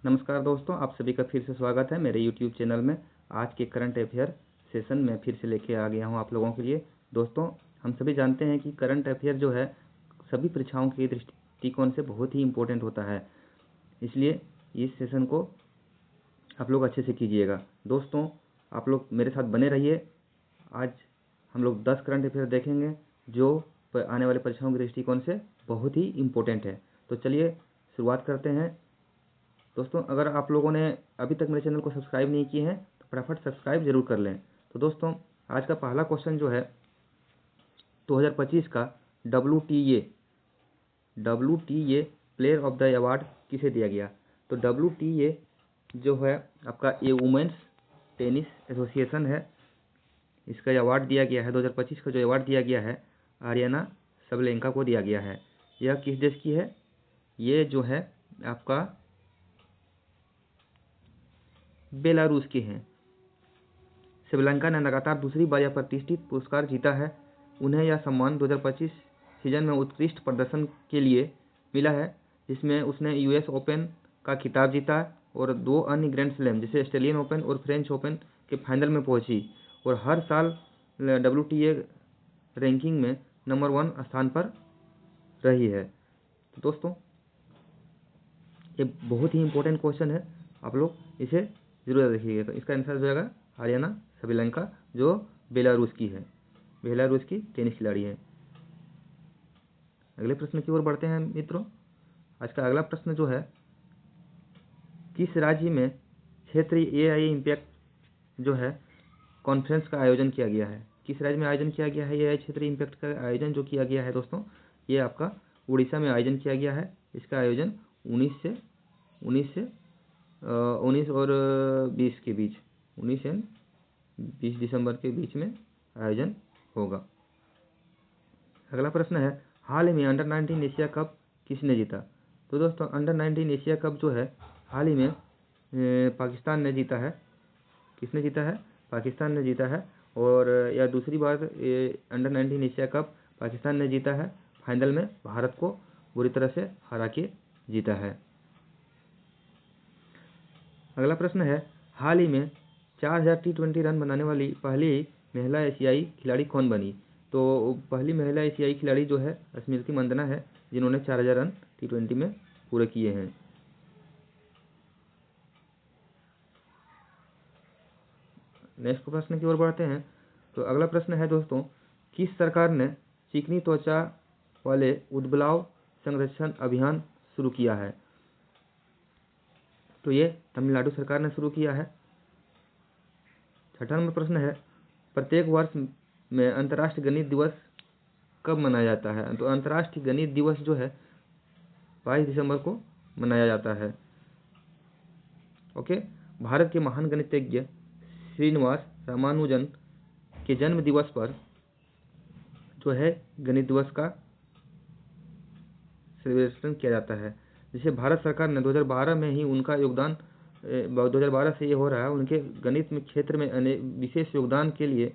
नमस्कार दोस्तों, आप सभी का फिर से स्वागत है मेरे YouTube चैनल में। आज के करंट अफेयर सेशन में फिर से लेके आ गया हूं आप लोगों के लिए। दोस्तों, हम सभी जानते हैं कि करंट अफेयर जो है सभी परीक्षाओं के दृष्टिकोण से बहुत ही इम्पोर्टेंट होता है, इसलिए इस सेशन को आप लोग अच्छे से कीजिएगा। दोस्तों, आप लोग मेरे साथ बने रहिए। आज हम लोग 10 करंट अफेयर देखेंगे जो आने वाले परीक्षाओं के दृष्टिकोण से बहुत ही इम्पोर्टेंट है। तो चलिए शुरुआत करते हैं। दोस्तों, अगर आप लोगों ने अभी तक मेरे चैनल को सब्सक्राइब नहीं किए हैं तो फटाफट सब्सक्राइब जरूर कर लें। तो दोस्तों, आज का पहला क्वेश्चन जो है 2025 का WTA player of the award किसे दिया गया। तो WTA जो है आपका ये वुमेन्स टेनिस एसोसिएशन है, इसका अवार्ड दिया गया है। 2025 का जो अवार्ड दिया गया है आरियाना सबलेंका को दिया गया है। यह किस देश की है? ये जो है आपका बेलारूस की हैं। सबलेंका ने लगातार दूसरी बार यह प्रतिष्ठित पुरस्कार जीता है। उन्हें यह सम्मान 2025 सीजन में उत्कृष्ट प्रदर्शन के लिए मिला है, जिसमें उसने US ओपन का खिताब जीता और 2 अन्य ग्रैंड स्लैम जैसे ऑस्ट्रेलियन ओपन और फ्रेंच ओपन के फाइनल में पहुंची और हर साल WTA रैंकिंग में नंबर 1 स्थान पर रही है। तो दोस्तों, ये बहुत ही इंपॉर्टेंट क्वेश्चन है, आप लोग इसे जरूर देखिएगा। इसका आंसर हो जाएगा आरियाना सबलेंका, जो बेलारूस की है, बेलारूस की टेनिस खिलाड़ी है। अगले प्रश्न की ओर बढ़ते हैं मित्रों। आज का अगला प्रश्न जो है, किस राज्य में क्षेत्रीय AI इम्पैक्ट जो है कॉन्फ्रेंस का आयोजन किया गया है? किस राज्य में आयोजन किया गया है? AI क्षेत्रीय इम्पैक्ट का आयोजन जो किया गया है दोस्तों, ये आपका उड़ीसा में आयोजन किया गया है। इसका आयोजन 19 और 20 के बीच, 19 और 20 दिसंबर के बीच में आयोजन होगा। अगला प्रश्न है, हाल ही में अंडर 19 एशिया कप किसने जीता? तो दोस्तों, अंडर 19 एशिया कप जो है हाल ही में पाकिस्तान ने जीता है। किसने जीता है? पाकिस्तान ने जीता है। और यह दूसरी बार अंडर 19 एशिया कप पाकिस्तान ने जीता है। फाइनल में भारत को बुरी तरह से हरा के जीता है। अगला प्रश्न है, हाल ही में 4000 T20 रन बनाने वाली पहली महिला एशियाई खिलाड़ी कौन बनी? तो पहली महिला एशियाई खिलाड़ी जो है स्मृति मंदना है, जिन्होंने 4000 रन T20 में पूरे किए हैं। नेक्स्ट प्रश्न की ओर बढ़ते हैं। तो अगला प्रश्न है दोस्तों, किस सरकार ने चिकनी त्वचा वाले उद्बलाव संरक्षण अभियान शुरू किया है? तो ये तमिलनाडु सरकार ने शुरू किया है। छठा नंबर प्रश्न है, प्रत्येक वर्ष में अंतर्राष्ट्रीय गणित दिवस कब मनाया जाता है? तो अंतर्राष्ट्रीय गणित दिवस जो है 22 दिसंबर को मनाया जाता है। ओके। भारत के महान गणितज्ञ श्रीनिवास रामानुजन के जन्म दिवस पर जो है गणित दिवस का सेलिब्रेशन किया जाता है। जिसे भारत सरकार ने 2012 में ही उनका योगदान 2012 से ये हो रहा है, उनके गणित में क्षेत्र में विशेष योगदान के लिए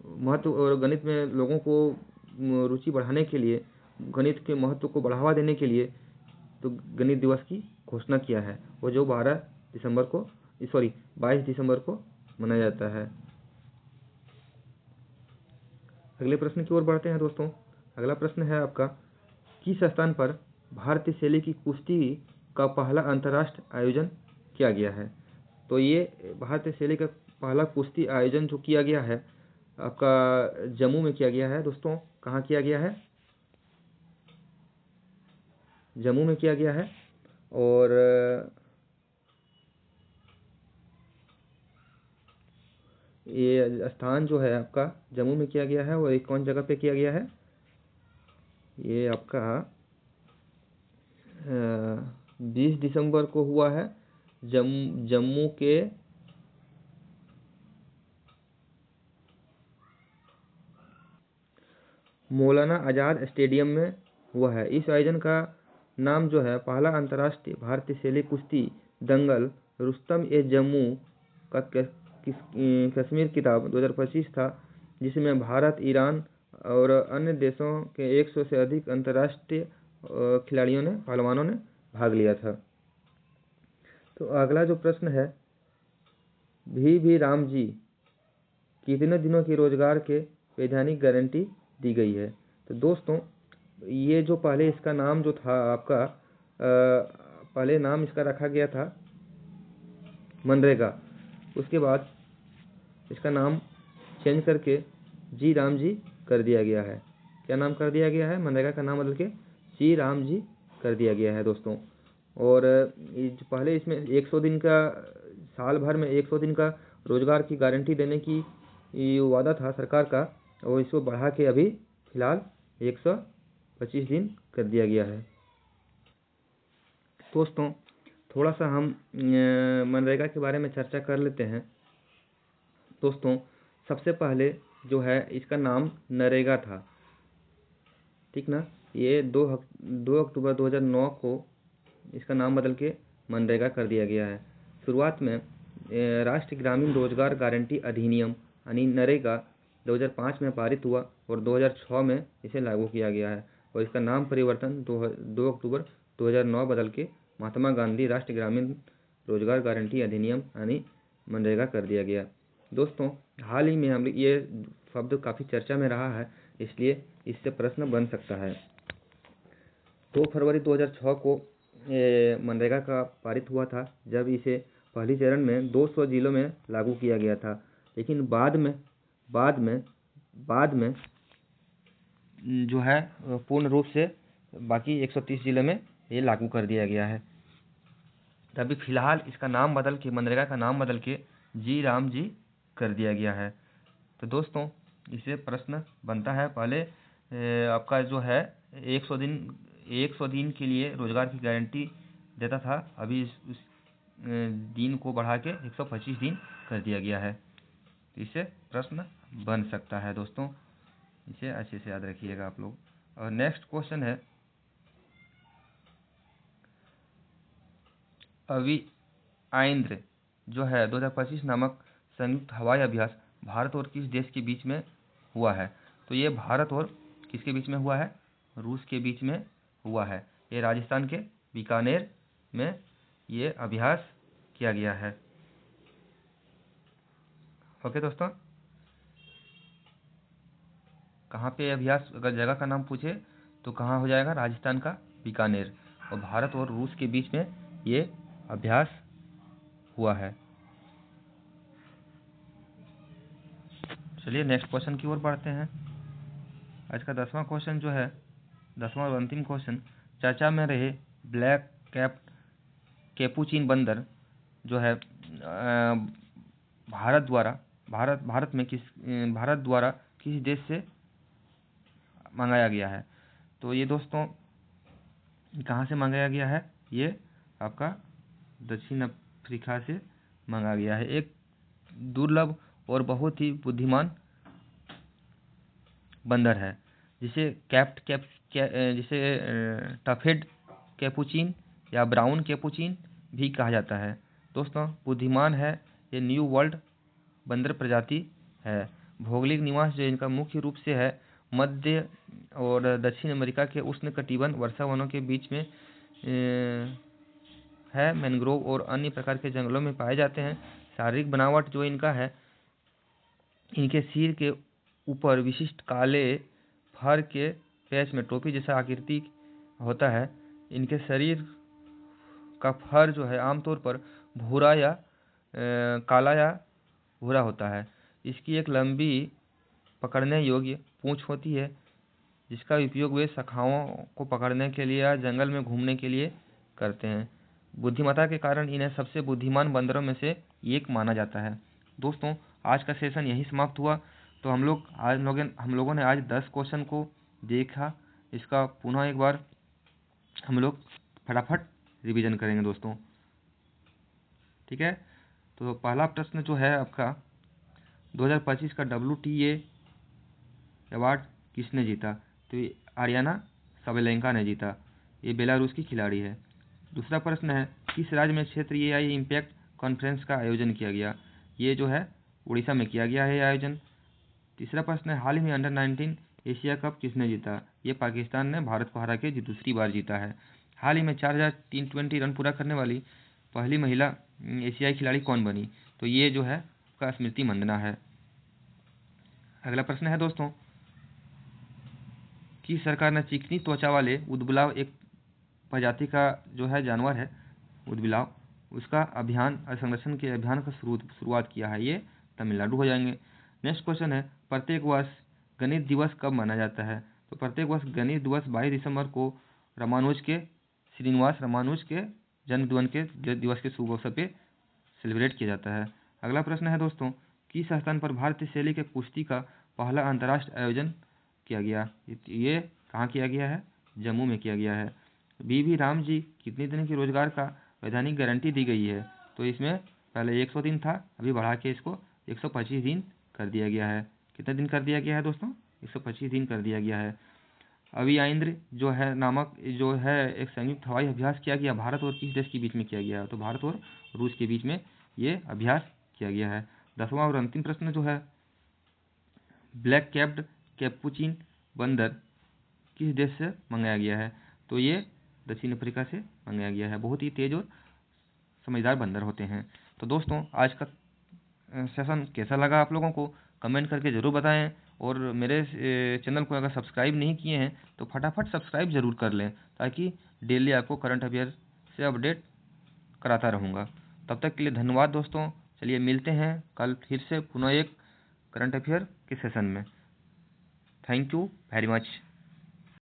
महत्व और गणित में लोगों को रुचि बढ़ाने के लिए, गणित के महत्व को बढ़ावा देने के लिए तो गणित दिवस की घोषणा किया है, वो जो 22 दिसंबर को मनाया जाता है। अगले प्रश्न की ओर बढ़ते हैं दोस्तों। अगला प्रश्न है आपका, किस स्थान पर भारतीय शैली की कुश्ती का पहला अंतर्राष्ट्रीय आयोजन किया गया है? तो ये भारतीय शैली का पहला कुश्ती आयोजन जो किया गया है आपका जम्मू में किया गया है। दोस्तों, कहाँ किया गया है? जम्मू में किया गया है। और ये स्थान जो है आपका जम्मू में किया गया है। और एक कौन जगह पे किया गया है? ये आपका 20 दिसंबर को हुआ है जम्मू के मौलाना आज़ाद स्टेडियम में हुआ है। इस आयोजन का नाम जो है पहला अंतर्राष्ट्रीय भारतीय शैली कुश्ती दंगल रुस्तम ए जम्मू का कश्मीर खिताब 2025 था, जिसमें भारत, ईरान और अन्य देशों के 100 से अधिक अंतर्राष्ट्रीय खिलाड़ियों ने, पहलवानों ने भाग लिया था। तो अगला जो प्रश्न है, भी राम जी कितने दिनों की रोजगार के वैधानिक गारंटी दी गई है। तो दोस्तों ये जो पहले इसका नाम जो था आपका पहले नाम इसका रखा गया था मनरेगा, उसके बाद इसका नाम चेंज करके जी राम जी कर दिया गया है। क्या नाम कर दिया गया है? मनरेगा का नाम बदल के जी राम जी कर दिया गया है दोस्तों। और पहले इसमें 100 दिन का, साल भर में 100 दिन का रोजगार की गारंटी देने की वादा था सरकार का, और इसको बढ़ा के अभी फिलहाल 125 दिन कर दिया गया है। दोस्तों थोड़ा सा हम मनरेगा के बारे में चर्चा कर लेते हैं। दोस्तों सबसे पहले जो है इसका नाम नरेगा था, ठीक ना। ये 2 अक्टूबर 2009 को इसका नाम बदल के मनरेगा कर दिया गया है। शुरुआत में राष्ट्रीय ग्रामीण रोजगार गारंटी अधिनियम यानी नरेगा 2005 में पारित हुआ और 2006 में इसे लागू किया गया है, और इसका नाम परिवर्तन 2 अक्टूबर 2009 बदल के महात्मा गांधी राष्ट्रीय ग्रामीण रोजगार गारंटी अधिनियम यानी मनरेगा कर दिया गया। दोस्तों हाल ही में हम ये शब्द काफ़ी चर्चा में रहा है, इसलिए इससे प्रश्न बन सकता है। 2 फरवरी 2006 को मनरेगा का पारित हुआ था, जब इसे पहली चरण में 200 जिलों में लागू किया गया था, लेकिन बाद में जो है पूर्ण रूप से बाकी 130 जिलों में ये लागू कर दिया गया है। तभी फिलहाल इसका नाम बदल के, मनरेगा का नाम बदल के जी राम जी कर दिया गया है। तो दोस्तों इससे प्रश्न बनता है, पहले आपका जो है 100 दिन के लिए रोजगार की गारंटी देता था, अभी उस दिन को बढ़ा के 125 दिन कर दिया गया है। तो इससे प्रश्न बन सकता है दोस्तों, इसे अच्छे से याद रखिएगा आप लोग। और नेक्स्ट क्वेश्चन है, अभियान्द्र जो है 2025 नामक संयुक्त हवाई अभ्यास भारत और किस देश के बीच में हुआ है। तो ये भारत और किसके बीच में हुआ है? रूस के बीच में हुआ है। ये राजस्थान के बीकानेर में ये अभ्यास किया गया है। ओके दोस्तों, कहाँ पे अभ्यास, अगर जगह का नाम पूछे तो कहाँ हो जाएगा? राजस्थान का बीकानेर, और भारत और रूस के बीच में ये अभ्यास हुआ है। चलिए नेक्स्ट क्वेश्चन की ओर बढ़ते हैं। आज का 10वां क्वेश्चन जो है, 10वां और अंतिम क्वेश्चन, चर्चा में रहे ब्लैक कैप कैपुचिन बंदर जो है भारत द्वारा किस देश से मंगाया गया है। तो ये दोस्तों कहाँ से मंगाया गया है? ये आपका दक्षिण अफ्रीका से मंगाया गया है। एक दुर्लभ और बहुत ही बुद्धिमान बंदर है, जिसे जिसे टफेड कैपुचिन या ब्राउन कैपुचिन भी कहा जाता है। दोस्तों बुद्धिमान है, ये न्यू वर्ल्ड बंदर प्रजाति है। भौगोलिक निवास जो इनका मुख्य रूप से है मध्य और दक्षिण अमेरिका के उष्णकटिबंध वर्षावनों के बीच में है। मैंग्रोव और अन्य प्रकार के जंगलों में पाए जाते हैं। शारीरिक बनावट जो इनका है, इनके सिर के ऊपर विशिष्ट काले फर के पैच में टोपी जैसा आकृति होता है। इनके शरीर का फर जो है आमतौर पर भूरा या काला या भूरा होता है। इसकी एक लंबी पकड़ने योग्य पूंछ होती है, जिसका उपयोग वे शाखाओं को पकड़ने के लिए या जंगल में घूमने के लिए करते हैं। बुद्धिमत्ता के कारण इन्हें सबसे बुद्धिमान बंदरों में से एक माना जाता है। दोस्तों आज का सेशन यही समाप्त हुआ। तो हम लोगों ने आज 10 क्वेश्चन को देखा। इसका पुनः एक बार हम लोग फटाफट रिवीजन करेंगे दोस्तों, ठीक है। तो पहला प्रश्न जो है आपका, 2025 का WTA अवार्ड किसने जीता? तो ये आरियाना साबेलेंका ने जीता। ये बेलारूस की खिलाड़ी है। दूसरा प्रश्न है, किस राज्य में क्षेत्रीय AI इम्पैक्ट कॉन्फ्रेंस का आयोजन किया गया? ये जो है उड़ीसा में किया गया है ये आयोजन। तीसरा प्रश्न है, हाल ही में अंडर-19 एशिया कप किसने जीता? ये पाकिस्तान ने भारत को हरा के दूसरी बार जीता है। हाल ही में 4000 T20 रन पूरा करने वाली पहली महिला एशियाई खिलाड़ी कौन बनी? तो ये जो है का स्मृति मंदाना है। अगला प्रश्न है दोस्तों, कि सरकार ने चिकनी त्वचा वाले ऊदबिलाव एक प्रजाति का जो है जानवर है ऊदबिलाव, उसका अभियान संरक्षण के अभियान का शुरुआत किया है। ये तमिलनाडु हो जाएंगे। नेक्स्ट क्वेश्चन है, प्रत्येक वर्ष गणित दिवस कब मनाया जाता है? तो प्रत्येक वर्ष गणित दिवस 22 दिसंबर को श्रीनिवास रामानुज के जन्म दिवस के शुभ अवसर पे सेलिब्रेट किया जाता है। अगला प्रश्न है दोस्तों, किस स्थान पर भारतीय शैली के कुश्ती का पहला अंतर्राष्ट्रीय आयोजन किया गया? ये कहाँ किया गया है? जम्मू में किया गया है। वी राम जी कितने दिन की रोजगार का वैधानिक गारंटी दी गई है? तो इसमें पहले 100 दिन था, अभी बढ़ा के इसको 125 दिन कर दिया गया है। कितने दिन कर दिया गया है दोस्तों? 125 दिन कर दिया गया है। अभियान्द्र जो है नामक जो है एक संयुक्त हवाई अभ्यास किया गया, भारत और किस देश के बीच में किया गया? तो भारत और रूस के बीच में ये अभ्यास किया गया है। 10वां और अंतिम प्रश्न जो है, ब्लैक कैप्ड कैपुचिन बंदर किस देश से मंगाया गया है? तो ये दक्षिण अफ्रीका से मंगाया गया है। बहुत ही तेज और समझदार बंदर होते हैं। तो दोस्तों आज का सेशन कैसा लगा आप लोगों को कमेंट करके ज़रूर बताएं, और मेरे चैनल को अगर सब्सक्राइब नहीं किए हैं तो फटाफट सब्सक्राइब ज़रूर कर लें, ताकि डेली आपको करंट अफेयर से अपडेट कराता रहूँगा। तब तक के लिए धन्यवाद दोस्तों। चलिए मिलते हैं कल फिर से पुनः एक करंट अफेयर के सेशन में। Thank you very much.